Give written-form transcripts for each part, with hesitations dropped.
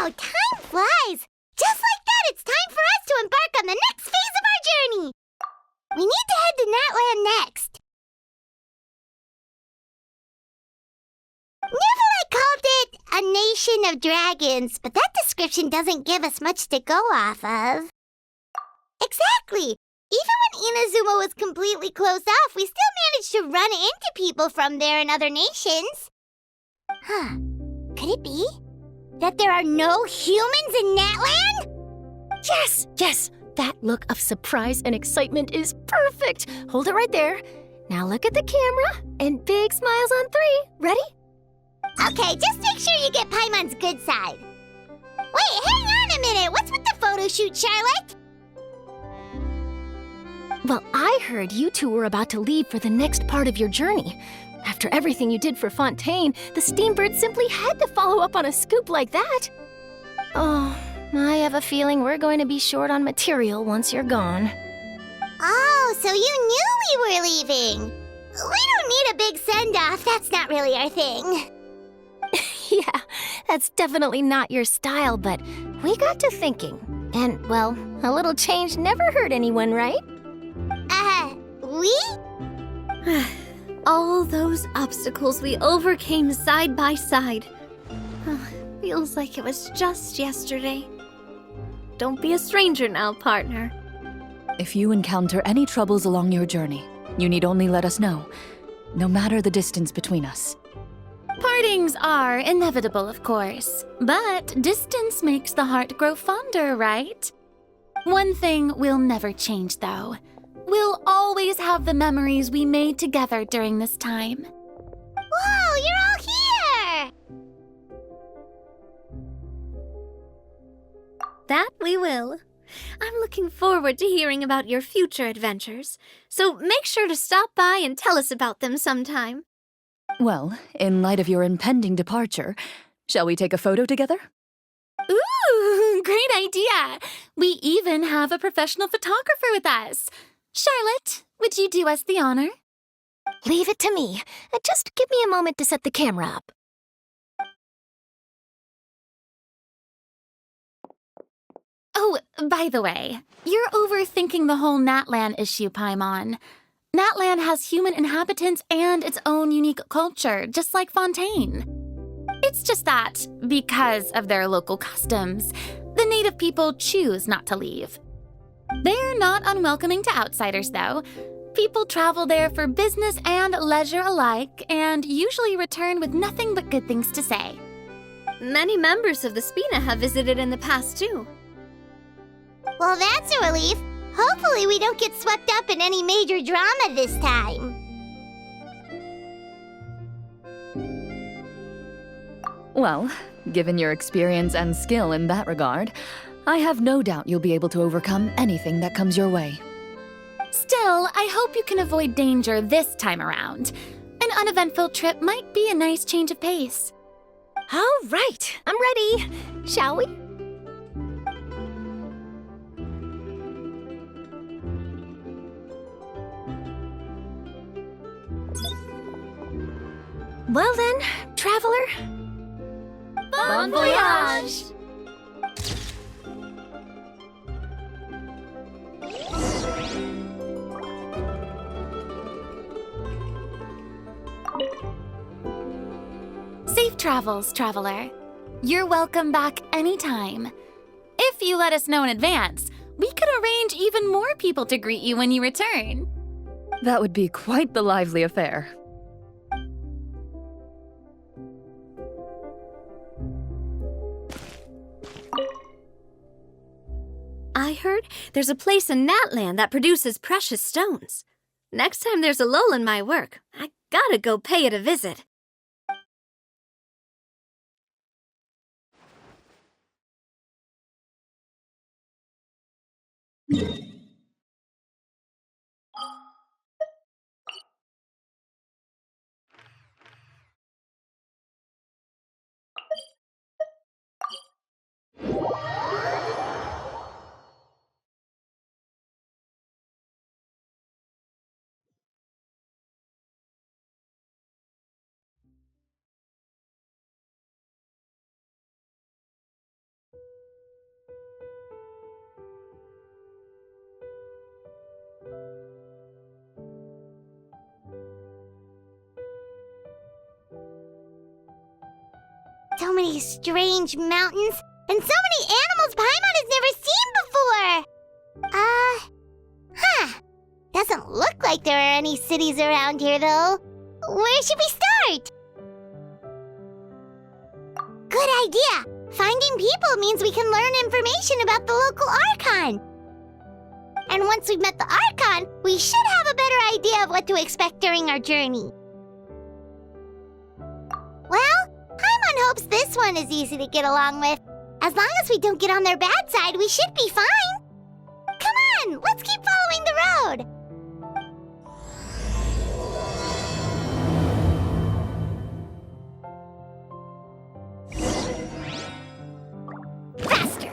Wow, time flies! Just like that, it's time for us to embark on the next phase of our journey! We need to head to Natlan next. Neverlai called it a nation of dragons, but that description doesn't give us much to go off of. Exactly! Even when Inazuma was completely closed off, we still managed to run into people from there in other nations. Huh. Could it be that there are no humans in Natlan? Yes, yes! That look of surprise and excitement is perfect! Hold it right there. Now look at the camera, and big smiles on 3. Ready? Okay, just make sure you get Paimon's good side. Wait, hang on a minute! What's with the photo shoot, Charlotte? Well, I heard you two were about to leave for the next part of your journey. After everything you did for Fontaine, the Steambird simply had to follow up on a scoop like that. Oh, I have a feeling we're going to be short on material once you're gone. Oh, so you knew we were leaving. We don't need a big send-off. That's not really our thing. Yeah, that's definitely not your style, but we got to thinking. And, well, a little change never hurt anyone, right? We? All those obstacles we overcame side by side. Feels like it was just yesterday. Don't be a stranger now, partner. If you encounter any troubles along your journey, you need only let us know, no matter the distance between us. Partings are inevitable, of course, but distance makes the heart grow fonder, right? One thing will never change, though. We'll always have the memories we made together during this time. Whoa, you're all here! That we will. I'm looking forward to hearing about your future adventures, so make sure to stop by and tell us about them sometime. Well, in light of your impending departure, shall we take a photo together? Ooh, great idea! We even have a professional photographer with us. Charlotte, would you do us the honor? Leave it to me. Just give me a moment to set the camera up. Oh, by the way, you're overthinking the whole Natlan issue, Paimon. Natlan has human inhabitants and its own unique culture, just like Fontaine. It's just that, because of their local customs, the native people choose not to leave. They're not unwelcoming to outsiders, though. People travel there for business and leisure alike, and usually return with nothing but good things to say. Many members of the Spina have visited in the past, too. Well, that's a relief. Hopefully we don't get swept up in any major drama this time. Well, given your experience and skill in that regard, I have no doubt you'll be able to overcome anything that comes your way. Still, I hope you can avoid danger this time around. An uneventful trip might be a nice change of pace. All right, I'm ready. Shall we? Well then, traveler. Bon voyage! Safe travels, traveler. You're welcome back anytime. If you let us know in advance, we could arrange even more people to greet you when you return. That would be quite the lively affair. I heard there's a place in Natlan that produces precious stones. Next time there's a lull in my work, I gotta go pay it a visit. So many strange mountains, and so many animals Paimon has never seen before! Doesn't look like there are any cities around here, though. Where should we start? Good idea! Finding people means we can learn information about the local Archon. And once we've met the Archon, we should have a better idea of what to expect during our journey. Well, Paimon hopes this one is easy to get along with. As long as we don't get on their bad side, we should be fine. Come on, let's keep following the road. Faster!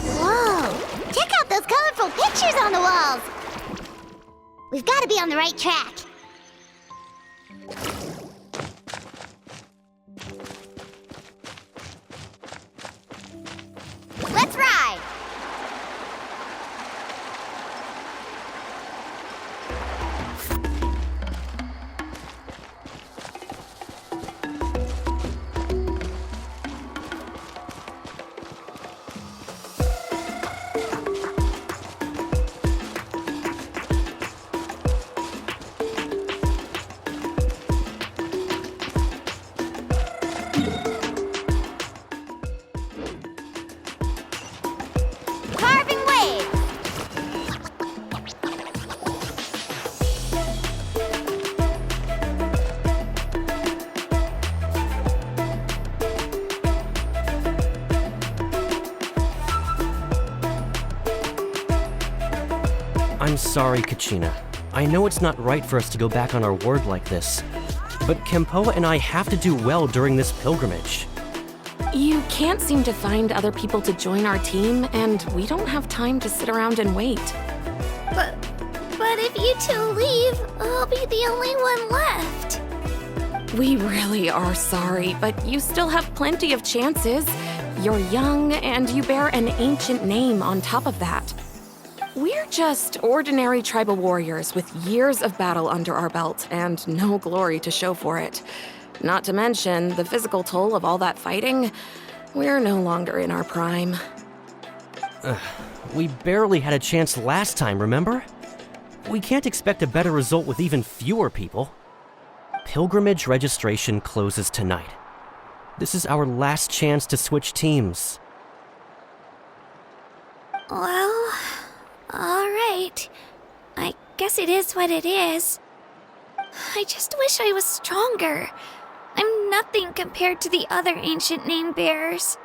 Whoa! Check out those colorful pictures on the walls! We've got to be on the right track. Let's ride! Carving waves! I'm sorry, Kachina. I know it's not right for us to go back on our word like this, but Kempoa and I have to do well during this pilgrimage. You can't seem to find other people to join our team, and we don't have time to sit around and wait. But if you two leave, I'll be the only one left. We really are sorry, but you still have plenty of chances. You're young, and you bear an ancient name on top of that. We're just ordinary tribal warriors with years of battle under our belt and no glory to show for it. Not to mention the physical toll of all that fighting. We're no longer in our prime. We barely had a chance last time, remember? We can't expect a better result with even fewer people. Pilgrimage registration closes tonight. This is our last chance to switch teams. Well, alright. I guess it is what it is. I just wish I was stronger. I'm nothing compared to the other ancient name bearers.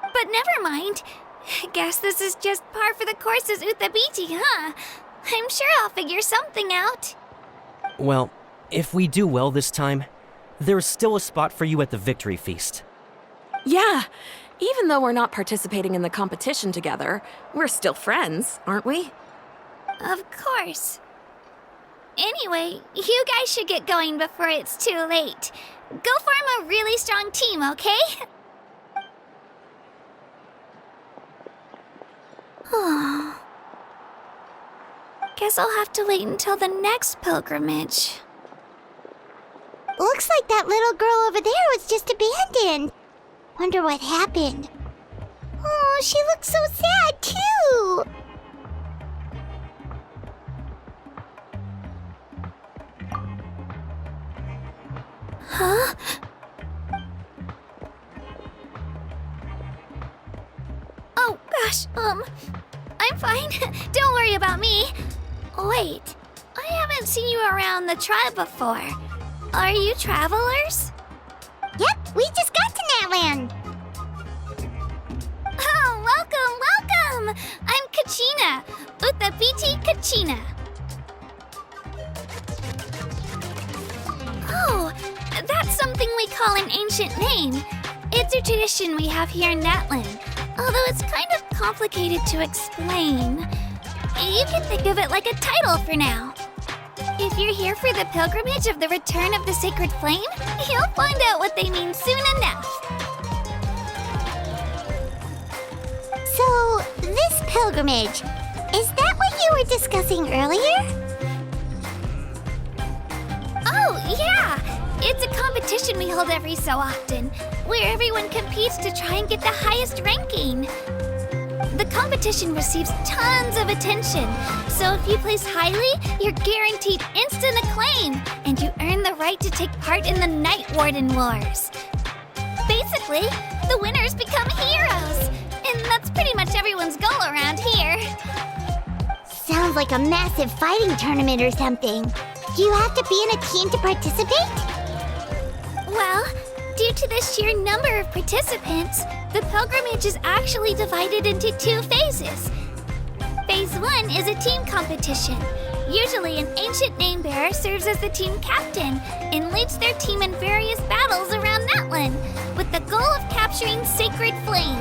But never mind. Guess this is just par for the course as Uthabiti, huh? I'm sure I'll figure something out. Well, if we do well this time, there's still a spot for you at the victory feast. Yeah, even though we're not participating in the competition together, we're still friends, aren't we? Of course. Anyway, you guys should get going before it's too late. Go form a really strong team, okay? Guess I'll have to wait until the next pilgrimage. Looks like that little girl over there was just abandoned. Wonder what happened. Oh, she looks so sad, too. Huh? Oh, gosh, I'm fine. Don't worry about me. Wait, I haven't seen you around the tribe before. Are you travelers? Yep, we just got to Natlan. Oh, welcome! I'm Kachina, Uthabiti Kachina. Oh, that's something we call an ancient name. It's a tradition we have here in Natlan, although it's kind of complicated to explain. You can think of it like a title for now. If you're here for the pilgrimage of the return of the sacred flame, you'll find out what they mean soon enough. So, this pilgrimage, is that what you were discussing earlier? Oh, yeah! It's a competition we hold every so often, where everyone competes to try and get the highest ranking. The competition receives tons of attention, so if you place highly, you're guaranteed instant acclaim, and you earn the right to take part in the Night Warden Wars. Basically, the winners become heroes, and that's pretty much everyone's goal around here. Sounds like a massive fighting tournament or something. Do you have to be in a team to participate? Well, due to the sheer number of participants, the pilgrimage is actually divided into 2 phases. Phase 1 is a team competition. Usually an ancient name bearer serves as the team captain and leads their team in various battles around Natlan, with the goal of capturing Sacred Flame.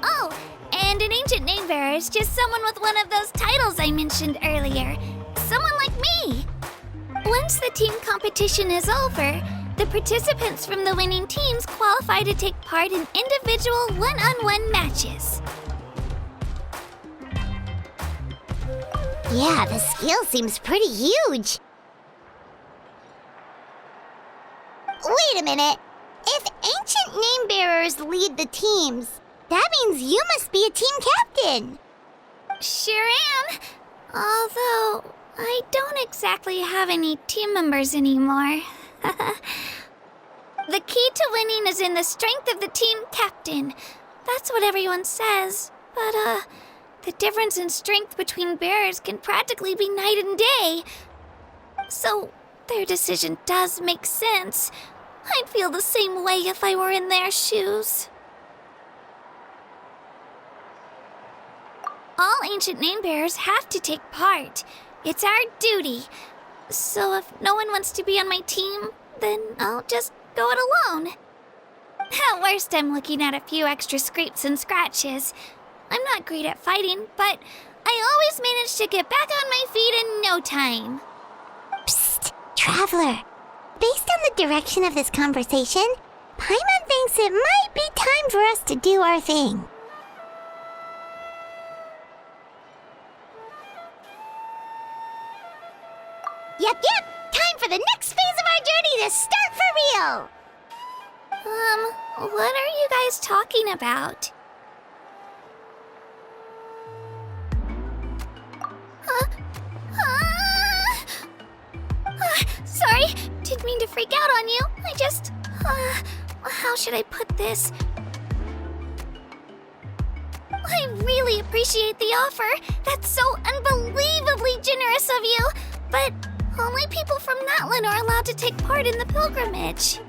Oh, and an ancient name bearer is just someone with one of those titles I mentioned earlier. Someone like me. Once the team competition is over, the participants from the winning teams qualify to take part in individual one-on-one matches. Yeah, the skill seems pretty huge. Wait a minute. If ancient name bearers lead the teams, that means you must be a team captain. Sure am. Although, I don't exactly have any team members anymore. The key to winning is in the strength of the team captain. That's what everyone says. But, the difference in strength between bearers can practically be night and day. So, their decision does make sense. I'd feel the same way if I were in their shoes. All ancient name bearers have to take part. It's our duty. So if no one wants to be on my team, then I'll just go it alone. At worst, I'm looking at a few extra scrapes and scratches. I'm not great at fighting, but I always manage to get back on my feet in no time. Psst, Traveler. Based on the direction of this conversation, Paimon thinks it might be time for us to do our thing. Yep, time for the next phase of our journey to start for real! What are you guys talking about? Sorry, didn't mean to freak out on you. I just, how should I put this? I really appreciate the offer. That's so unbelievably generous of you. But only people from Natlan are allowed to take part in the pilgrimage.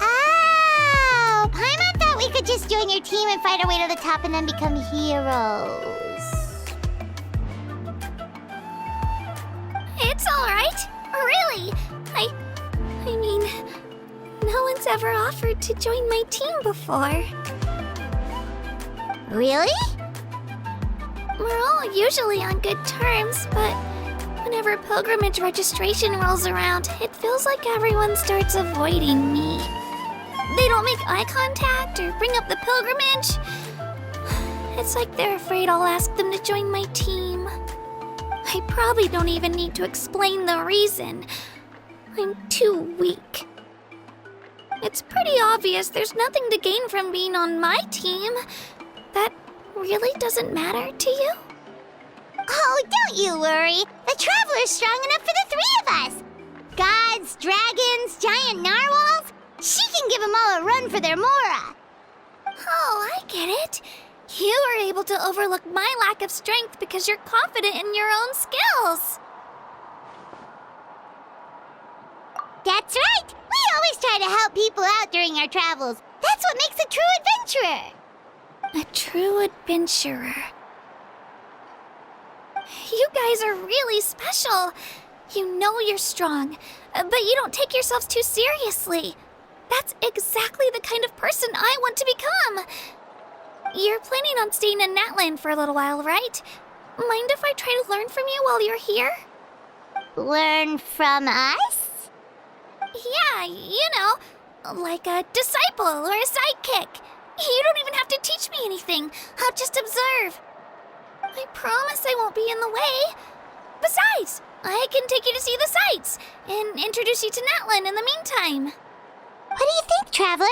Oh, Paimon thought we could just join your team and fight our way to the top and then become heroes. It's all right. Really. I mean, no one's ever offered to join my team before. Really? We're all usually on good terms, but whenever pilgrimage registration rolls around, it feels like everyone starts avoiding me. They don't make eye contact or bring up the pilgrimage. It's like they're afraid I'll ask them to join my team. I probably don't even need to explain the reason. I'm too weak. It's pretty obvious there's nothing to gain from being on my team. That really doesn't matter to you? Oh, don't you worry. The Traveler's strong enough for the 3 of us. Gods, dragons, giant narwhals. She can give them all a run for their Mora. Oh, I get it. You were able to overlook my lack of strength because you're confident in your own skills. That's right. We always try to help people out during our travels. That's what makes a true adventurer. A true adventurer. You guys are really special. You know you're strong, but you don't take yourselves too seriously. That's exactly the kind of person I want to become. You're planning on staying in Natlan for a little while, right? Mind if I try to learn from you while you're here? Learn from us? Yeah, you know, like a disciple or a sidekick. You don't even have to teach me anything. I'll just observe. I promise I won't be in the way. Besides, I can take you to see the sights and introduce you to Natlan in the meantime. What do you think, Traveler?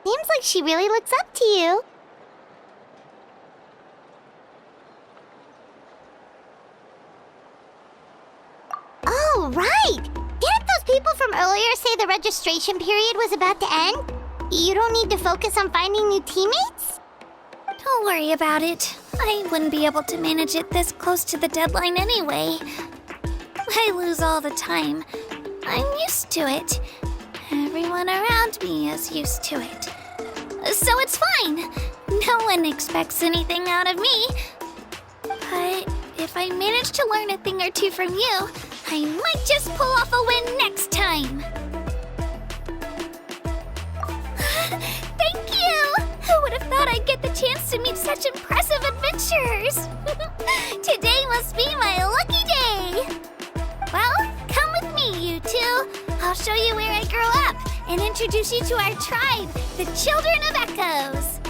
Seems like she really looks up to you. Oh, right! Didn't those people from earlier say the registration period was about to end? You don't need to focus on finding new teammates? Don't worry about it. I wouldn't be able to manage it this close to the deadline anyway. I lose all the time. I'm used to it. Everyone around me is used to it. So it's fine. No one expects anything out of me. But if I manage to learn a thing or two from you, I might just pull off a win next time. Thank you! Who would have thought I'd get the chance to meet such impressive adventurers? Today must be my lucky day! Well, come with me, you two. I'll show you where I grew up and introduce you to our tribe, the Children of Echoes.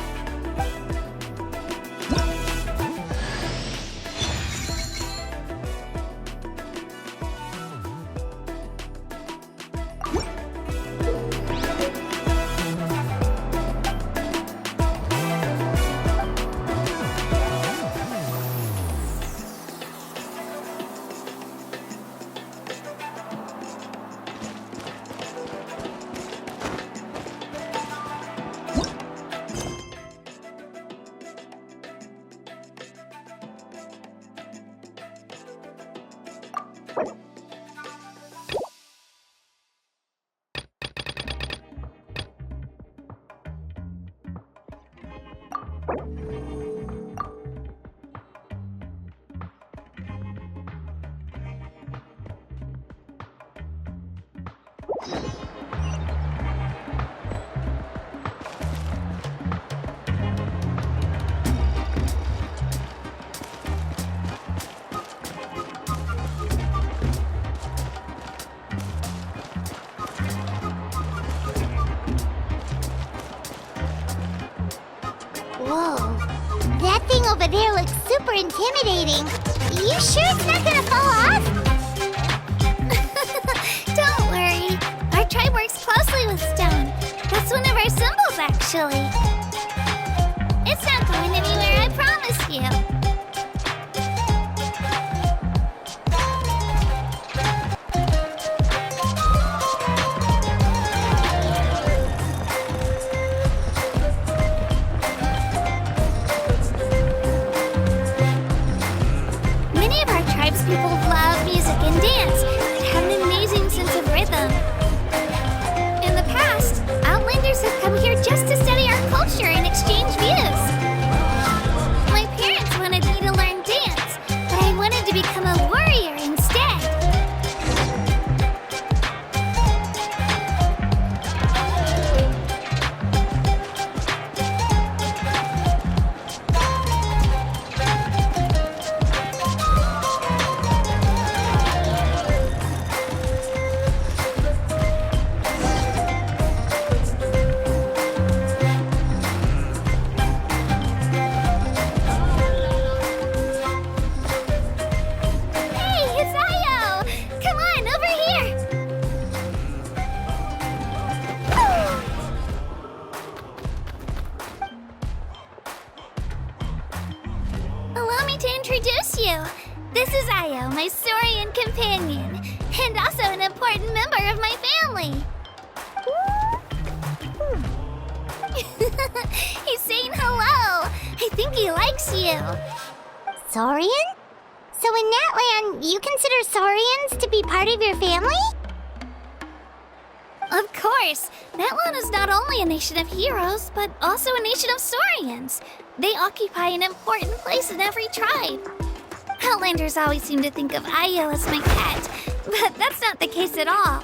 Whoa. That thing over there looks super intimidating. You sure it's not gonna fall off? Don't worry. Our tribe works closely with stone. That's one of our symbols, actually. It's not going anywhere, I promise you. Many of our tribespeople love music and dance and have an amazing sense of rhythm. In the past, Outlanders have come here just to study our culture and exchange views. My parents wanted me to learn dance, but I wanted to become a warrior instead. Hey, it's Io! Come on, over here! Allow me to introduce you. This is Io, my Saurian companion, and also an important member of my family. He's saying hello. I think he likes you. Saurian? So in Natlan, you consider Saurians to be part of your family? Of course, Natlan is not only a nation of heroes, but also a nation of Saurians. They occupy an important place in every tribe. Outlanders always seem to think of Io as my pet, but that's not the case at all.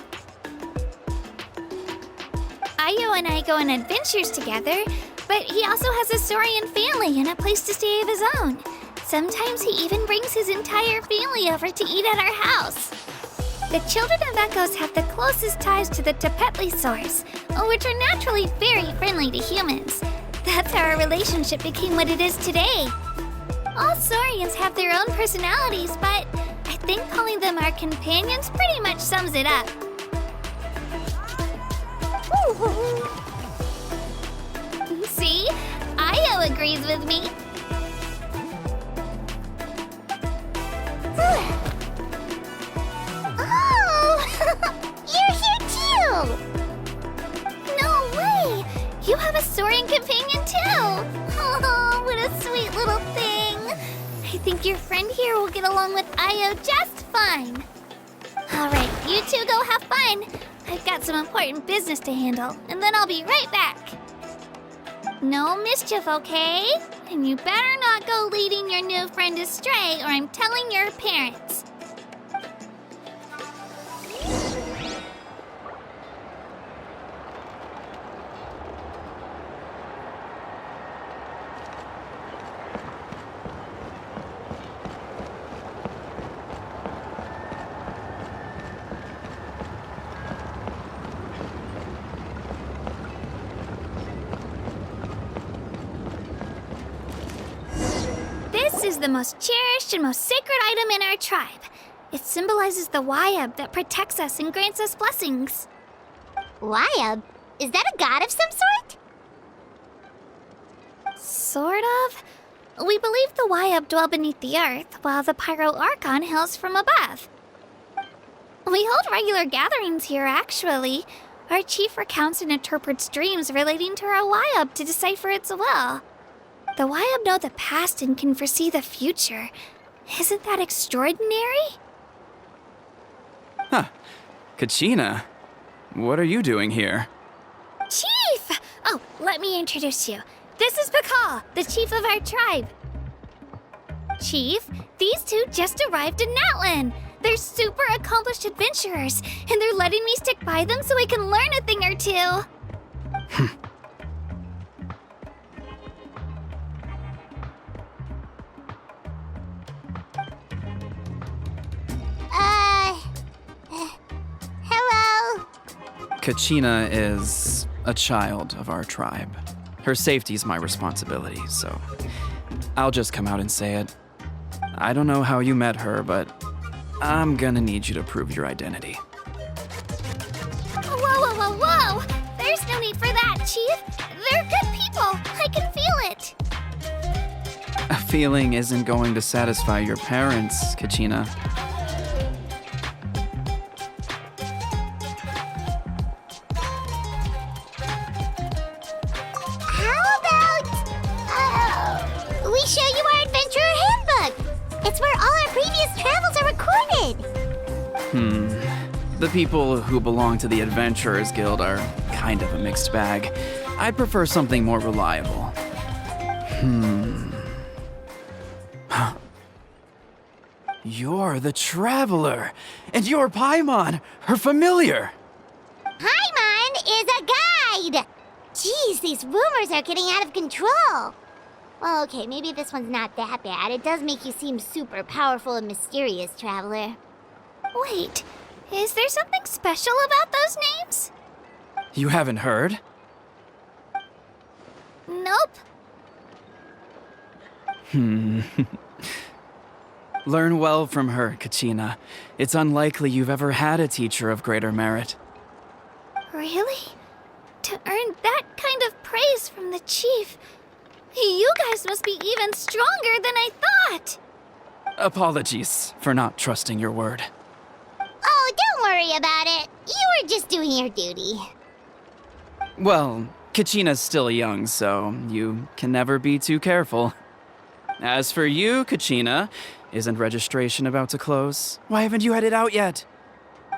Io and I go on adventures together, but he also has a Saurian family and a place to stay of his own. Sometimes he even brings his entire family over to eat at our house. The Children of Echoes have the closest ties to the Tepetli source, which are naturally very friendly to humans. That's how our relationship became what it is today. All Saurians have their own personalities, but I think calling them our companions pretty much sums it up. See? Io agrees with me. Oh! You're here too! No way! You have a Saurian companion too! Oh, what a sweet little thing! I think your friend here will get along with Io just fine. Alright, you two go have fun. I've got some important business to handle, and then I'll be right back. No mischief, okay? And you better not go leading your new friend astray, or I'm telling your parents. This is the most cherished and most sacred item in our tribe. It symbolizes the Wayab that protects us and grants us blessings. Wayab? Is that a god of some sort? Sort of. We believe the Wayab dwell beneath the earth, while the Pyro Archon hails from above. We hold regular gatherings here, actually. Our chief recounts and interprets dreams relating to our Wayab to decipher its will. The Wayab know the past and can foresee the future. Isn't that extraordinary? Huh. Kachina, what are you doing here? Chief! Oh, let me introduce you. This is Pakal, the chief of our tribe. Chief, these two just arrived in Natlan. They're super accomplished adventurers, and they're letting me stick by them so I can learn a thing or two. Hello? Kachina is a child of our tribe. Her safety's my responsibility, so I'll just come out and say it. I don't know how you met her, but I'm gonna need you to prove your identity. Whoa, whoa, whoa, whoa! There's no need for that, Chief. They're good people. I can feel it. A feeling isn't going to satisfy your parents, Kachina. How about, we show you our adventurer handbook? It's where all our previous travels are recorded. The people who belong to the Adventurers Guild are kind of a mixed bag. I'd prefer something more reliable. You're the Traveler, and you're Paimon, her familiar. Paimon is a guide! Jeez, these rumors are getting out of control. Well, okay, maybe this one's not that bad. It does make you seem super powerful and mysterious, Traveler. Wait, is there something special about those names? You haven't heard? Nope. Learn well from her, Kachina. It's unlikely you've ever had a teacher of greater merit. Really? To earn that kind of praise from the chief, you guys must be even stronger than I thought. Apologies for not trusting your word. Oh, don't worry about it. You were just doing your duty. Well, Kachina's still young, so you can never be too careful. As for you, Kachina, isn't registration about to close? Why haven't you headed out yet?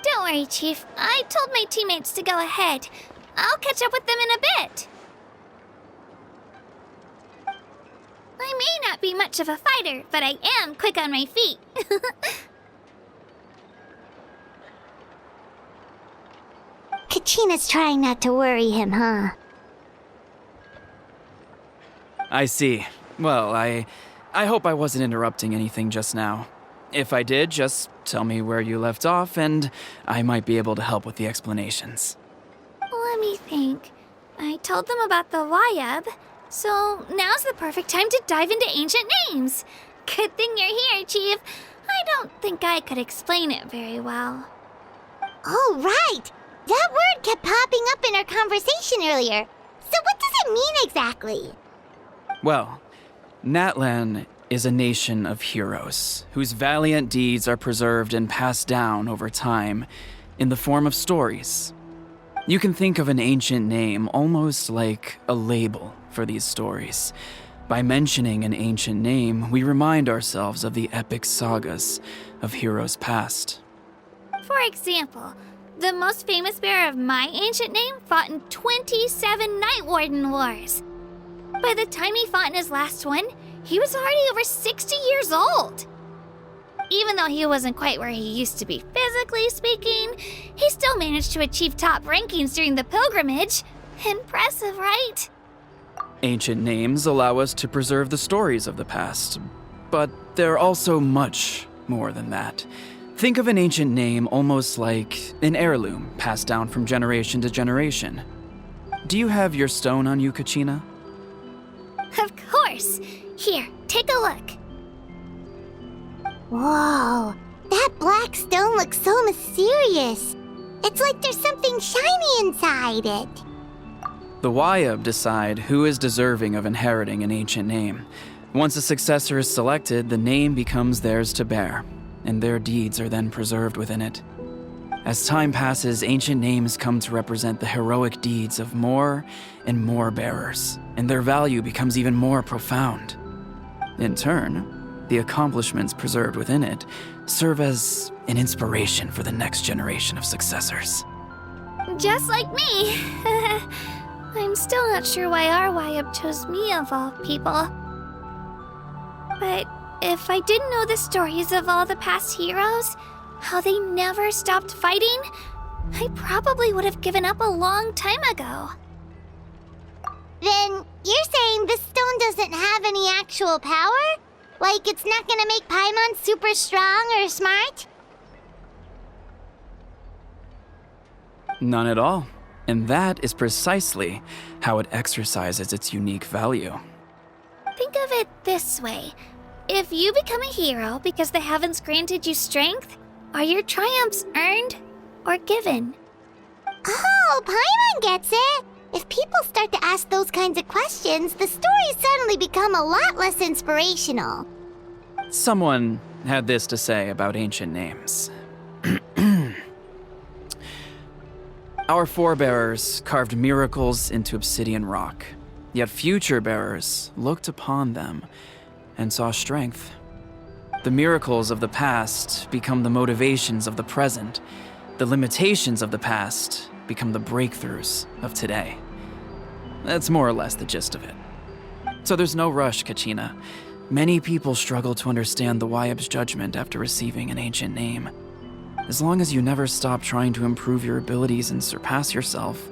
Don't worry, Chief. I told my teammates to go ahead. I'll catch up with them in a bit. I may not be much of a fighter, but I am quick on my feet. Kachina's trying not to worry him, huh? I see. Well, I hope I wasn't interrupting anything just now. If I did, just tell me where you left off, and I might be able to help with the explanations. Let me think. I told them about the Wayab, So now's the perfect time to dive into ancient names. Good thing you're here, Chief. I don't think I could explain it very well. Oh, right! That word kept popping up in our conversation earlier. So what does it mean exactly? Well, Natlan is a nation of heroes whose valiant deeds are preserved and passed down over time in the form of stories. You can think of an ancient name almost like a label for these stories. By mentioning an ancient name, we remind ourselves of the epic sagas of heroes past. For example, the most famous bearer of my ancient name fought in 27 Night Warden Wars. By the time he fought in his last one, he was already over 60 years old. Even though he wasn't quite where he used to be physically speaking, he still managed to achieve top rankings during the pilgrimage. Impressive, right? Ancient names allow us to preserve the stories of the past, but they're also much more than that. Think of an ancient name almost like an heirloom passed down from generation to generation. Do you have your stone on you, Kachina? Of course. Here, take a look. Whoa, that black stone looks so mysterious. It's like there's something shiny inside it. The Wayab decide who is deserving of inheriting an ancient name. Once a successor is selected, the name becomes theirs to bear, and their deeds are then preserved within it. As time passes, ancient names come to represent the heroic deeds of more and more bearers, and their value becomes even more profound. In turn, the accomplishments preserved within it serve as an inspiration for the next generation of successors. Just like me. I'm still not sure why our Wayab chose me of all people. But if I didn't know the stories of all the past heroes, how they never stopped fighting, I probably would have given up a long time ago. Then you're saying this stone doesn't have any actual power? Like it's not gonna make Paimon super strong or smart? None at all. And that is precisely how it exercises its unique value. Think of it this way. If you become a hero because the heavens granted you strength, are your triumphs earned or given? Oh, Paimon gets it! If people start to ask those kinds of questions, the stories suddenly become a lot less inspirational. Someone had this to say about ancient names. Our forebears carved miracles into obsidian rock, yet future bearers looked upon them and saw strength. The miracles of the past become the motivations of the present. The limitations of the past become the breakthroughs of today. That's more or less the gist of it. So there's no rush, Kachina. Many people struggle to understand the Wayab's judgment after receiving an ancient name. As long as you never stop trying to improve your abilities and surpass yourself,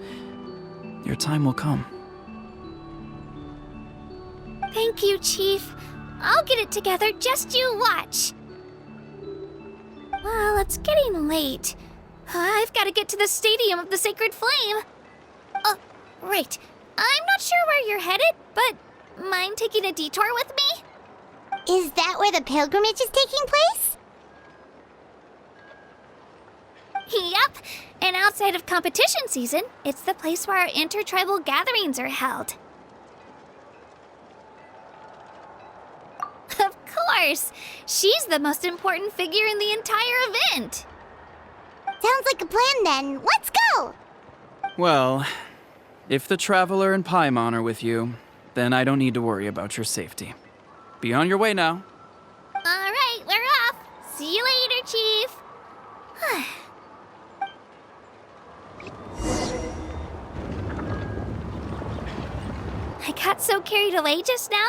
your time will come. Thank you, Chief. I'll get it together, just you watch. Well, it's getting late. I've got to get to the Stadium of the Sacred Flame. Oh, right. I'm not sure where you're headed, but mind taking a detour with me? Is that where the pilgrimage is taking place? Yep, and outside of competition season, it's the place where our intertribal gatherings are held. Of course! She's the most important figure in the entire event! Sounds like a plan then. Let's go! Well, if the Traveler and Paimon are with you, then I don't need to worry about your safety. Be on your way now. Alright, we're off! See you later, Chief! I got so carried away just now,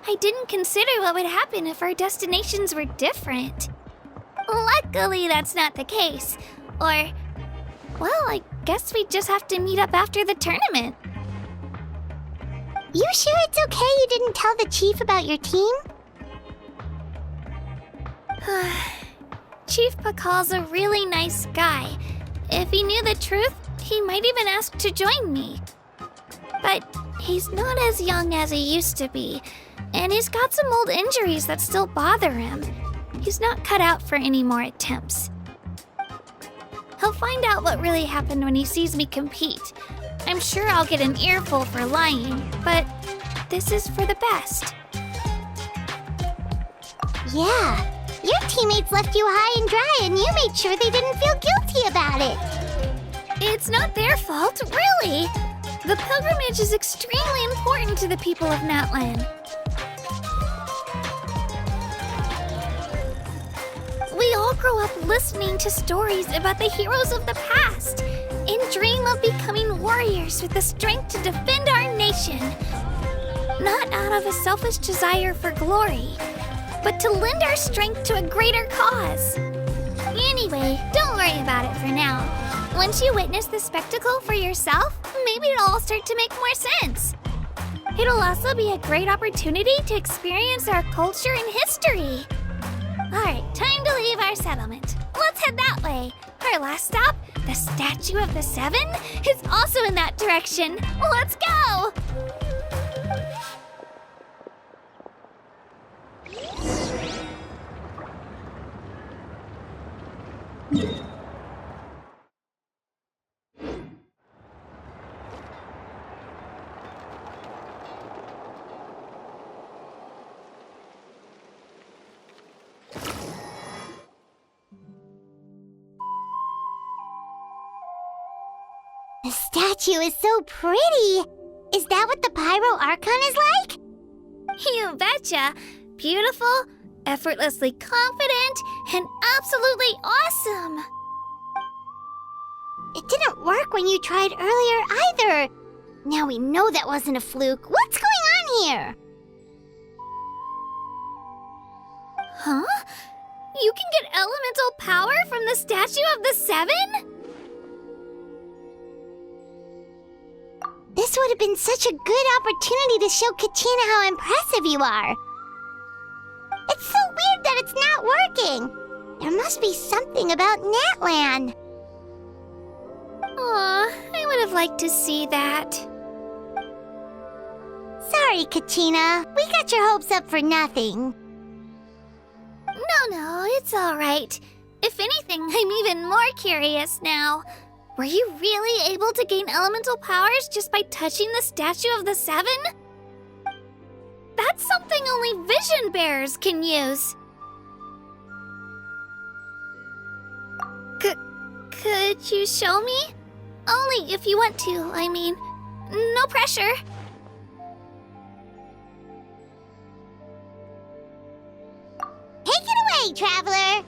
I didn't consider what would happen if our destinations were different. Luckily, that's not the case. Or, well, I guess we just have to meet up after the tournament. You sure it's okay you didn't tell the chief about your team? Chief Pakal's a really nice guy. If he knew the truth, he might even ask to join me. But He's not as young as he used to be, and he's got some old injuries that still bother him. He's not cut out for any more attempts. He'll find out what really happened when he sees me compete. I'm sure I'll get an earful for lying, but this is for the best. Yeah, your teammates left you high and dry and you made sure they didn't feel guilty about it. It's not their fault, really. The pilgrimage is extremely important to the people of Natlan. We all grow up listening to stories about the heroes of the past and dream of becoming warriors with the strength to defend our nation. Not out of a selfish desire for glory, but to lend our strength to a greater cause. Anyway, don't worry about it for now. Once you witness the spectacle for yourself, maybe it'll all start to make more sense. It'll also be a great opportunity to experience our culture and history. Alright, time to leave our settlement. Let's head that way. Our last stop, the Statue of the Seven, is also in that direction. Let's go! The statue is so pretty. Is that what the Pyro Archon is like? You betcha. Beautiful, effortlessly confident, and absolutely awesome. It didn't work when you tried earlier either. Now we know that wasn't a fluke. What's going on here? Huh? You can get elemental power from the Statue of the Seven? This would have been such a good opportunity to show Katina how impressive you are. It's so weird that it's not working. There must be something about Natlan. Aw, I would have liked to see that. Sorry, Katina. We got your hopes up for nothing. No, it's all right. If anything, I'm even more curious now. Were you really able to gain elemental powers just by touching the Statue of the Seven? That's something only vision bearers can use. Could you show me? Only if you want to, I mean. No pressure. Take it away, traveler.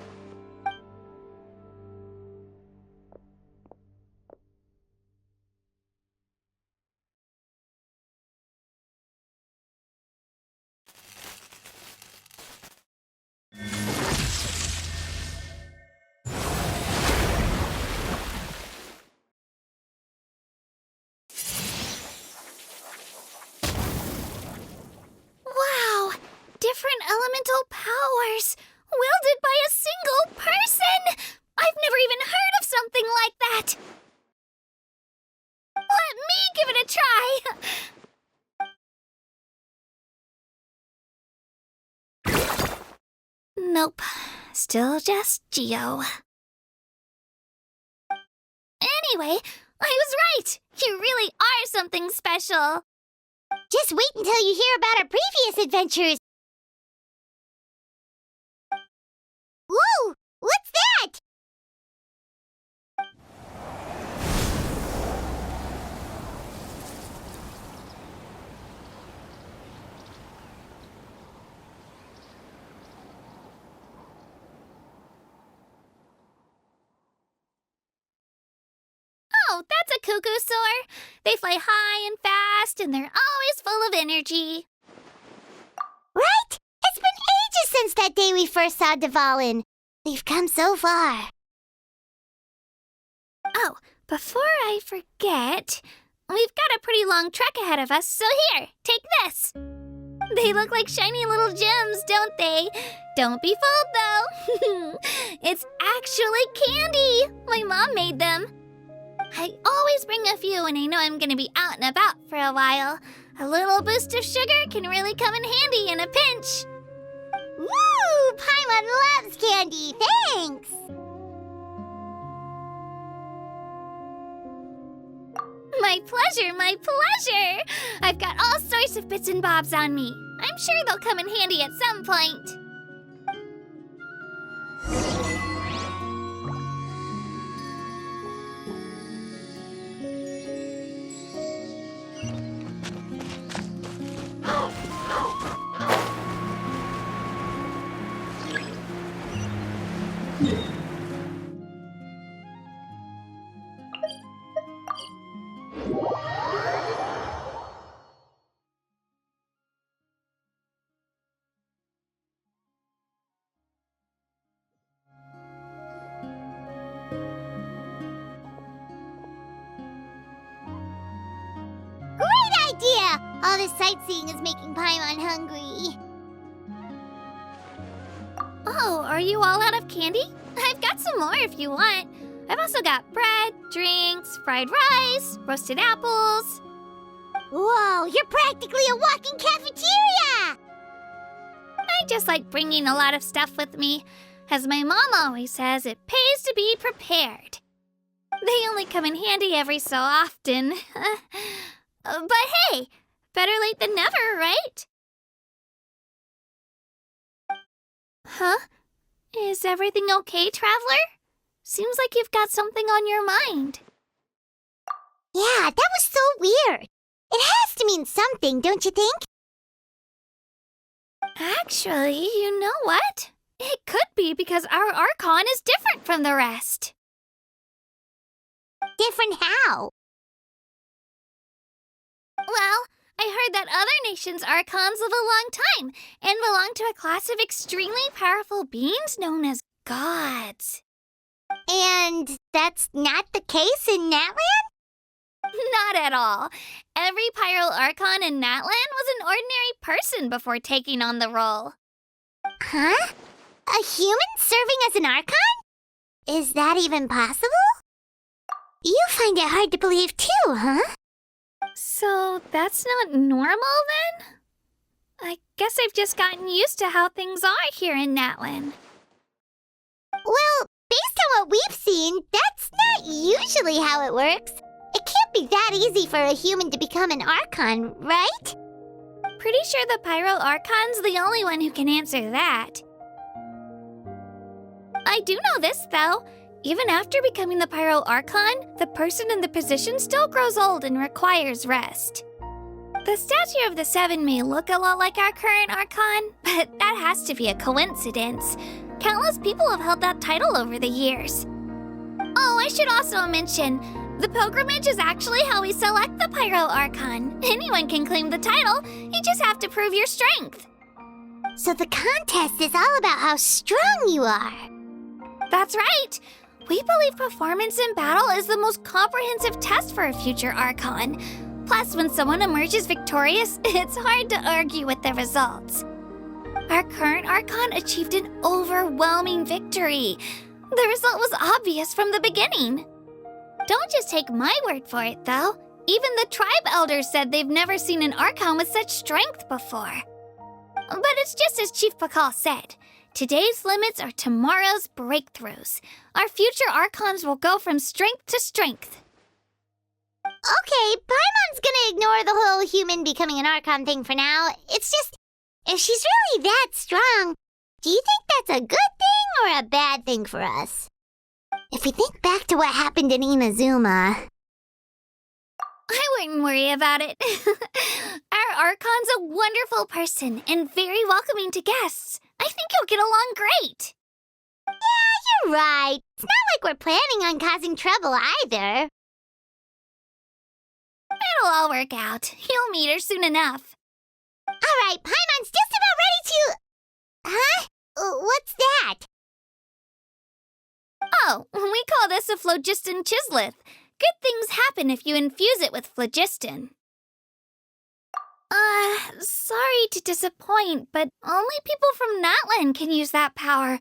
Wow! Different elemental powers! Wielded by a single person! I've never even heard of something like that! Let me give it a try! Nope. Still just Geo. Anyway, I was right! You really are something special! Just wait until you hear about our previous adventures. Whoa! What's that? Oh, that's a cuckoo soar. They fly high and fast, and they're always full of energy. Right? It's been ages since that day we first saw Dvalin. We've come so far. Oh, before I forget, we've got a pretty long trek ahead of us, so here, take this. They look like shiny little gems, don't they? Don't be fooled, though. It's actually candy. My mom made them. I always bring a few when I know I'm gonna be out and about for a while. A little boost of sugar can really come in handy in a pinch. Woo! Paimon loves candy, thanks! My pleasure, my pleasure! I've got all sorts of bits and bobs on me. I'm sure they'll come in handy at some point. Great idea! All this sightseeing is making Paimon hungry. Oh, are you all out of candy? I've got some more if you want. I've also got bread, drinks, fried rice, roasted apples. Whoa, you're practically a walking cafeteria! I just like bringing a lot of stuff with me. As my mom always says, it pays to be prepared. They only come in handy every so often. But hey, better late than never, right? Huh? Is everything okay, Traveler? Seems like you've got something on your mind. Yeah, that was so weird. It has to mean something, don't you think? Actually, you know what? It could be because our Archon is different from the rest. Different how? Well, I heard that other nations' Archons live a long time and belong to a class of extremely powerful beings known as gods. And that's not the case in Natlan? Not at all. Every Pyro Archon in Natlan was an ordinary person before taking on the role. Huh? A human serving as an Archon? Is that even possible? You find it hard to believe too, huh? So that's not normal then? I guess I've just gotten used to how things are here in Natlan. Well, based on what we've seen, that's not usually how it works. It can't be that easy for a human to become an Archon, right? Pretty sure the Pyro Archon's the only one who can answer that. I do know this, though. Even after becoming the Pyro Archon, the person in the position still grows old and requires rest. The statue of the Seven may look a lot like our current Archon, but that has to be a coincidence. Countless people have held that title over the years. Oh, I should also mention, the pilgrimage is actually how we select the Pyro Archon. Anyone can claim the title, you just have to prove your strength. So the contest is all about how strong you are. That's right. We believe performance in battle is the most comprehensive test for a future Archon. Plus, when someone emerges victorious, it's hard to argue with the results. Our current Archon achieved an overwhelming victory. The result was obvious from the beginning. Don't just take my word for it, though. Even the tribe elders said they've never seen an Archon with such strength before. But it's just as Chief Pakal said. Today's limits are tomorrow's breakthroughs. Our future Archons will go from strength to strength. Okay, Paimon's gonna ignore the whole human becoming an Archon thing for now. It's just, if she's really that strong, do you think that's a good thing or a bad thing for us? If we think back to what happened in Inazuma... I wouldn't worry about it. Our Archon's a wonderful person and very welcoming to guests. I think you'll get along great. Yeah, you're right. It's not like we're planning on causing trouble either. It'll all work out. You'll meet her soon enough. All right, Paimon's just about ready to... Huh? What's that? Oh, we call this a phlogiston chisleth. Good things happen if you infuse it with phlogiston. Sorry to disappoint, but only people from Natlan can use that power.